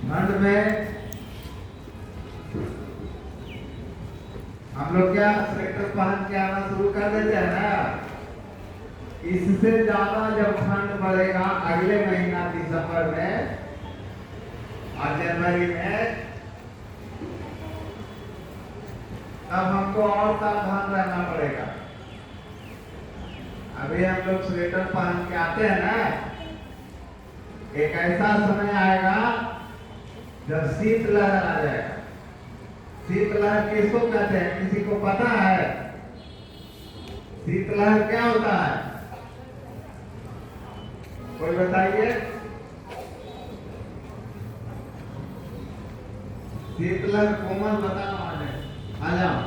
ठंड में हम लोग क्या स्वेटर पहन के आना शुरू कर देते हैं ना। इससे ज्यादा जब ठंड बढ़ेगा अगले महीना दिसंबर में और जनवरी में, तब हमको और सावधान रहना पड़ेगा। अभी हम लोग स्वेटर पहन के आते हैं ना, एक ऐसा समय आएगा जब शीतलहर आ जाएगा। शीतलहर किसको कहते हैं, किसी को पता है? शीतलहर क्या होता है, कोई बताइए। शीतलहर कोमल बताओ, आ जाओ।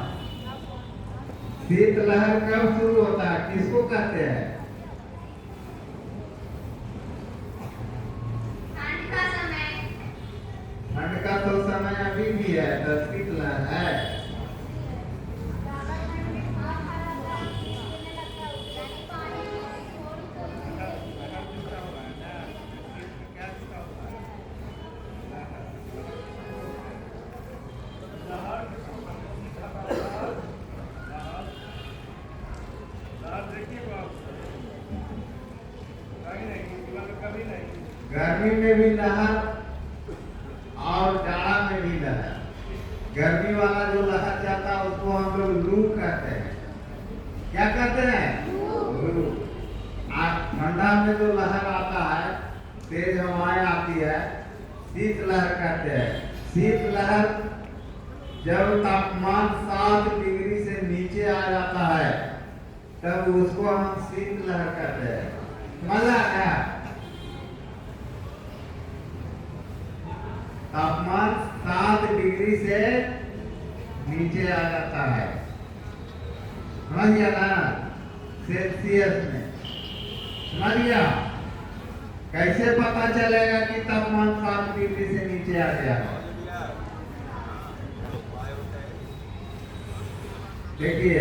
शीतलहर कब शुरू होता है, किसको कहते हैं? ठंड का तो समय अभी भी है, तो शीतलहर है। गर्मी में भी लहर और जाड़ा में भी लहर। गर्मी वाला जो लहर जाता है उसको हम लोग लू कहते हैं। क्या कहते हैं? लू। ठंडा में जो लहर आता है, तेज हवाएं आती है, शीतलहर कहते हैं। शीतलहर जब तापमान 7 डिग्री से नीचे आ जाता है तब उसको हम शीतलहर कहते हैं। मजा आया? तापमान 7 डिग्री से नीचे आ जाता है, समझ गया ना, सेल्सियस में। समझ गया? कैसे पता चलेगा कि तापमान 7 डिग्री से नीचे आ गया? देखिए,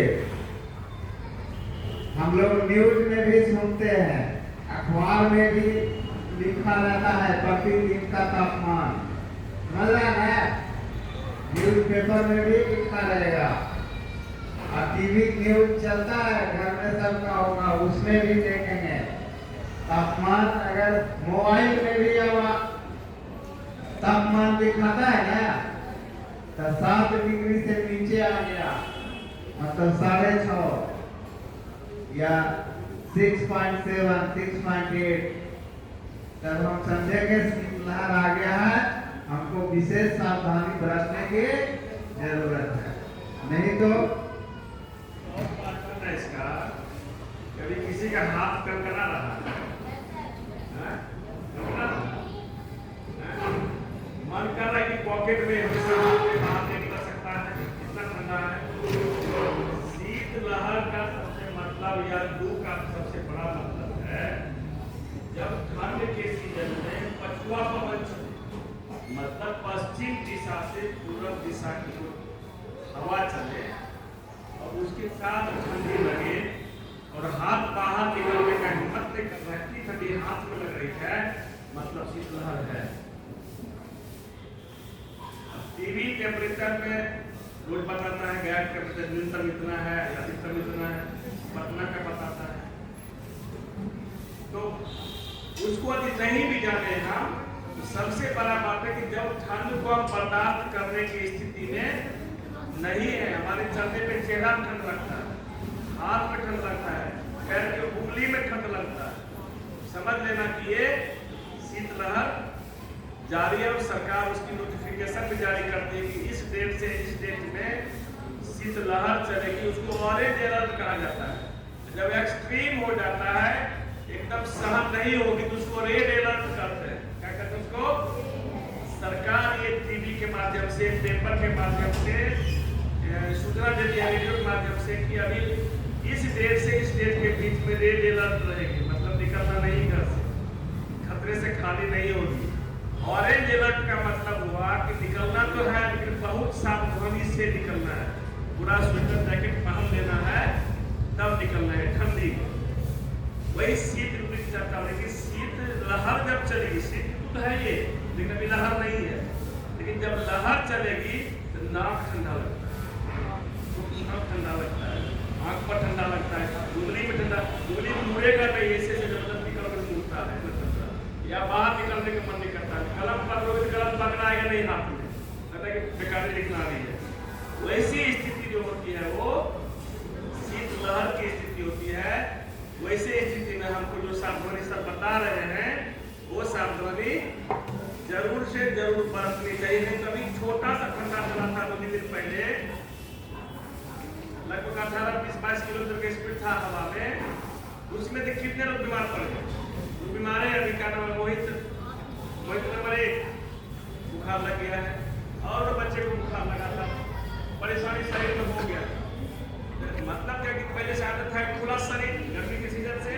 हम लोग न्यूज में भी सुनते हैं, अखबार में भी लिखा रहता है प्रतिदिन का तापमान। समझ रहा है? न्यूज पेपर में भी लिखा रहेगा और टीवी न्यूज चलता है, घर में सबका होगा, उसमें भी देखेंगे तापमान। अगर मोबाइल में भी तापमान दिखाता है ना, तो 7 डिग्री से नीचे आ गया, मतलब 6.5 या 6.7, 6.8, तब हम समझेंगे शीतलहर आ गया है, हमको विशेष सावधानी बरतने की जरूरत है। नहीं तो इसका कभी किसी का हाथ कनकना रहा है, मन कर रहा है कि पॉकेट में हमेशा बाहर नहीं निकल सकता है, इतना ठंडा है। शीतलहर का सबसे मतलब या लू का सबसे बड़ा मतलब है जब ठंड के सीजन में पछुआ पवन चले, मतलब पश्चिम दिशा से पूर्व दिशा की ओर हवा चले और उसके साथ ठंडी लगे और हाथ बाहर निकलने का हिम्मत नहीं कर रहा है कि ठंडी हाथ में लग रही है, मतलब शीतलहर है। टीवी टेम्परेचर में रोज बताता है गैस टेम्परेचर न्यूनतम इतना है, अधिकतम इतना है, पटना का बताता है। तो उसको यदि नहीं भी जाने हम, सबसे बड़ा बात है कि जब ठंड को हम बर्दाश्त करने की स्थिति में नहीं है, हमारे चलने पे चेहरा में ठंड लगता है, हाथ में ठंड लगता है, पैर की उंगली में ठंड लगता है, समझ लेना कि ये शीतलहर जारी है। और सरकार उसकी नोटिफिकेशन भी जारी करती है कि इस डेट से इस डेट में शीतलहर चलेगी। उसको ऑरेंज अलर्ट कहा जाता है। जब एक्सट्रीम हो जाता है, एकदम सहन नहीं होगी, तो उसको रेड अलर्ट करते हैं। क्या कहते हैं उसको? सरकार ये टीवी के माध्यम से, पेपर के माध्यम से सूचना देती है, रेडियो के माध्यम से कि अभी इस डेट से इस डेट के बीच में रेड अलर्ट रहेगी, मतलब निकलना नहीं घर से, खतरे से खाली नहीं होगी। ऑरेंज अलर्ट का मतलब हुआ कि निकलना तो है लेकिन बहुत सावधानी से निकलना है, पूरा स्वेटर जैकेट पहन लेना है, तब निकलना है ठंडी। वही शीत ऋतु की चर्चा हो रही है। शीत लहर जब चलेगी, शीत ऋतु है ये, लेकिन अभी लहर नहीं है। लेकिन जब लहर चलेगी तो नाक ठंडा लगता है, नाक ठंडा लगता है, आंख पर ठंडा लगता है, उंगली में ठंडा, उंगली में मुड़ेगा नहीं, ऐसे से जबरदस्ती कलम मुड़ता है, या बाहर निकलने का मन नहीं करता, कलम पकड़ोगे तो कलम पकड़ाएगा नहीं हाथ में, कहता है कि बेकार लिखना नहीं है। वैसी स्थिति जो होती है वो शीत लहर की स्थिति होती है। वैसे स्थिति में हमको जो सावधानी सब बता रहे हैं वो सावधानी जरूर से जरूर बरतनी चाहिए। नहीं कभी छोटा सा ठंडा चला था 2 दिन पहले, लगभग 18-22 किलोमीटर का स्पीड था हवा में, उसमें से कितने लोग बीमार पड़ गए। जो बीमार है अभी का नाम मोहित नंबर 1 बुखार लग गया है, और बच्चे को बुखार लगा था, परेशानी शरीर में हो गया। मतलब क्या कि पहले से आदत है खुला शरीर, गर्मी के सीजन से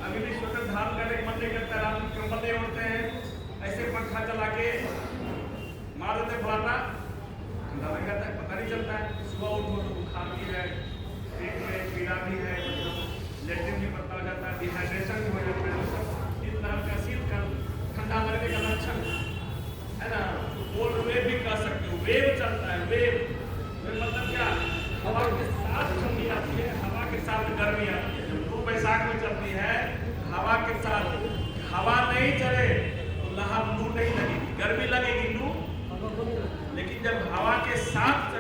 अभी भी स्वेटर धारण करने का मन नहीं करता, रात में कंबल नहीं ओढ़ते हैं, ऐसे पंखा चला के मार देते फलाना, ठंडा लग जाता है, पता नहीं चलता है। सुबह उठो तो बुखार भी है, पेट में पीड़ा भी है, लेटरिन भी पता हो जाता है, डिहाइड्रेशन भी हो जाता है। सब इस तरह का शीत का ठंडा लगने का लक्षण है ना। कोल्ड वेव भी कह सकते हो, वेव चलता है, वेव मतलब क्या, हवा के साथ ठंडी आती है, हवा के साथ गर्मी आती है। जब 2 बैसाख में चलती है हवा के साथ, हवा नहीं चले तो लू नहीं लगेगी, गर्मी लगेगी लू, लेकिन जब हवा के साथ